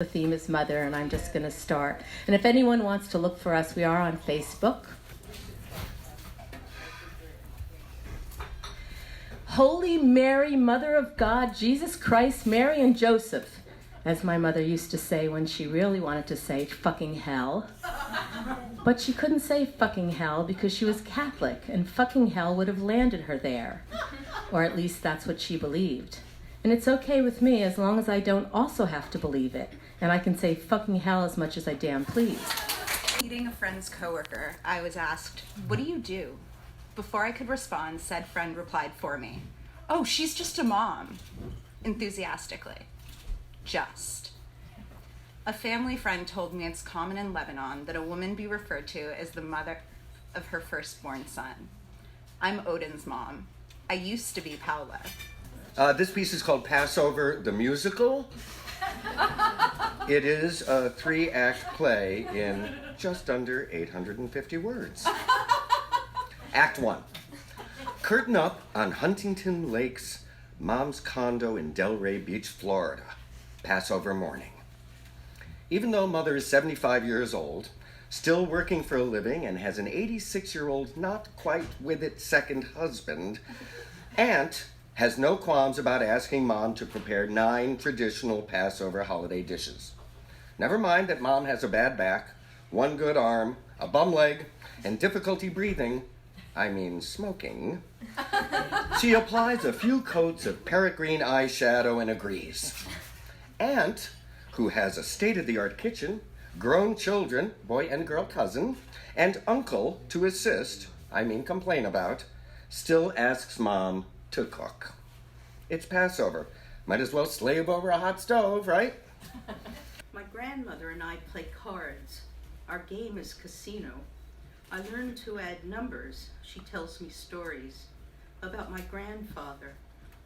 The theme is mother, and I'm just going to start. And if anyone wants to look for us, we are on Facebook. Holy Mary, Mother of God, Jesus Christ, Mary and Joseph, as my mother used to say when she really wanted to say fucking hell. But she couldn't say fucking hell because she was Catholic, and fucking hell would have landed her there. Or at least that's what she believed. And it's okay with me as long as I don't also have to believe it. And I can say fucking hell as much as I damn please. Meeting a friend's coworker, I was asked, "What do you do?" Before I could respond, said friend replied for me, "Oh, she's just a mom," enthusiastically. Just. A family friend told me it's common in Lebanon that a woman be referred to as the mother of her firstborn son. I'm Odin's mom. I used to be Paula. This piece is called Passover the Musical. It is a 3-act play in just under 850 words. Act 1. Curtain up on Huntington Lake's mom's condo in Delray Beach, Florida. Passover morning. Even though mother is 75 years old, still working for a living, and has an 86-year-old not quite with it second husband, Aunt has no qualms about asking Mom to prepare 9 traditional Passover holiday dishes. Never mind that Mom has a bad back, one good arm, a bum leg, and difficulty breathing, smoking. She applies a few coats of parrot green eyeshadow and agrees. Aunt, who has a state-of-the-art kitchen, grown children, boy and girl cousin, and uncle to assist, complain about, still asks Mom to cook. It's Passover. Might as well slave over a hot stove, right? My grandmother and I play cards. Our game is casino. I learned to add numbers. She tells me stories about my grandfather,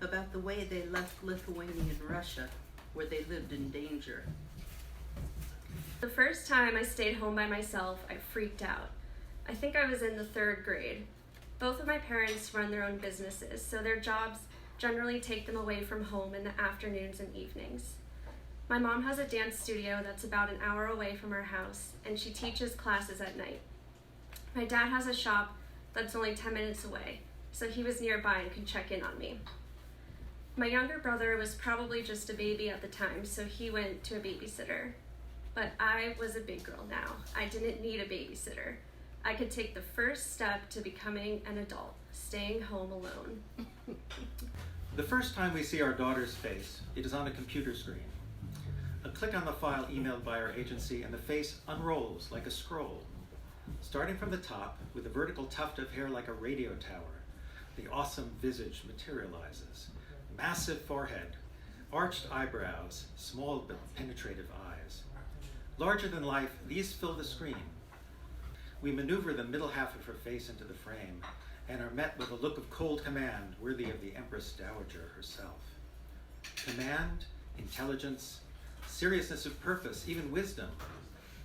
about the way they left Lithuania and Russia, where they lived in danger. The first time I stayed home by myself, I freaked out. I think I was in the 3rd grade. Both of my parents run their own businesses, so their jobs generally take them away from home in the afternoons and evenings. My mom has a dance studio that's about an hour away from our house, and she teaches classes at night. My dad has a shop that's only 10 minutes away, so he was nearby and could check in on me. My younger brother was probably just a baby at the time, so he went to a babysitter. But I was a big girl now. I didn't need a babysitter. I could take the first step to becoming an adult, staying home alone. The first time we see our daughter's face, it is on a computer screen. A click on the file emailed by our agency and the face unrolls like a scroll. Starting from the top, with a vertical tuft of hair like a radio tower, the awesome visage materializes. Massive forehead, arched eyebrows, small but penetrative eyes. Larger than life, these fill the screen. We maneuver the middle half of her face into the frame and are met with a look of cold command worthy of the Empress Dowager herself. Command, intelligence, seriousness of purpose, even wisdom.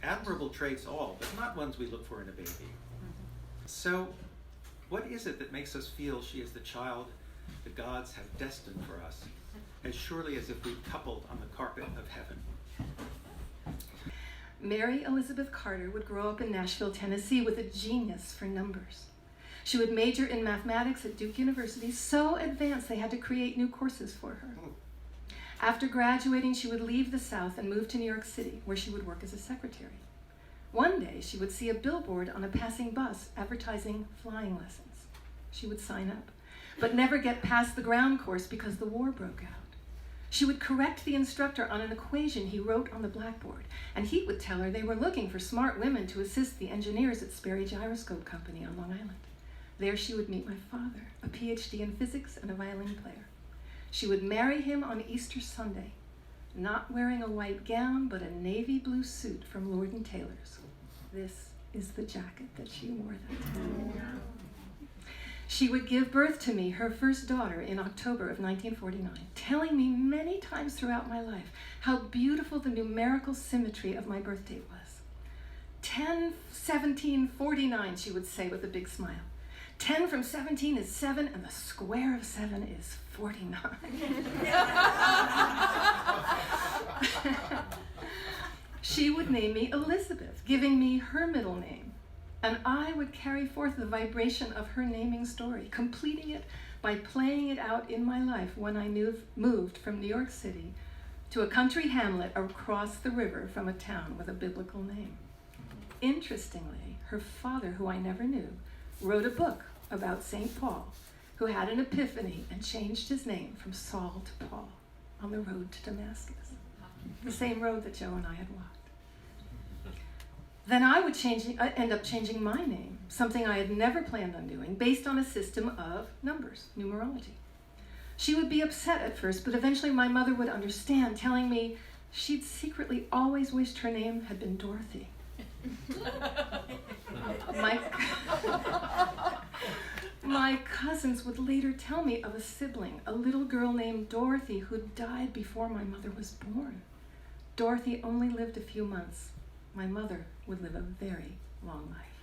Admirable traits all, but not ones we look for in a baby. So, what is it that makes us feel she is the child the gods have destined for us, as surely as if we coupled on the carpet of heaven? Mary Elizabeth Carter would grow up in Nashville, Tennessee with a genius for numbers. She would major in mathematics at Duke University, so advanced they had to create new courses for her. After graduating, she would leave the South and move to New York City, where she would work as a secretary. One day, she would see a billboard on a passing bus advertising flying lessons. She would sign up, but never get past the ground course because the war broke out. She would correct the instructor on an equation he wrote on the blackboard, and he would tell her they were looking for smart women to assist the engineers at Sperry Gyroscope Company on Long Island. There she would meet my father, a PhD in physics and a violin player. She would marry him on Easter Sunday, not wearing a white gown, but a navy blue suit from Lord & Taylor's. This is the jacket that she wore that time. She would give birth to me, her first daughter, in October of 1949, telling me many times throughout my life how beautiful the numerical symmetry of my birth date was. 10, 17, 49, she would say with a big smile. 10 from 17 is 7, and the square of 7 is 49. She would name me Elizabeth, giving me her middle name. And I would carry forth the vibration of her naming story, completing it by playing it out in my life when I moved from New York City to a country hamlet across the river from a town with a biblical name. Interestingly, her father, who I never knew, wrote a book about St. Paul, who had an epiphany and changed his name from Saul to Paul on the road to Damascus, the same road that Joe and I had walked. Then I would end up changing my name, something I had never planned on doing, based on a system of numbers, numerology. She would be upset at first, but eventually my mother would understand, telling me she'd secretly always wished her name had been Dorothy. My cousins would later tell me of a sibling, a little girl named Dorothy, who died before my mother was born. Dorothy only lived a few months. My mother would live a very long life.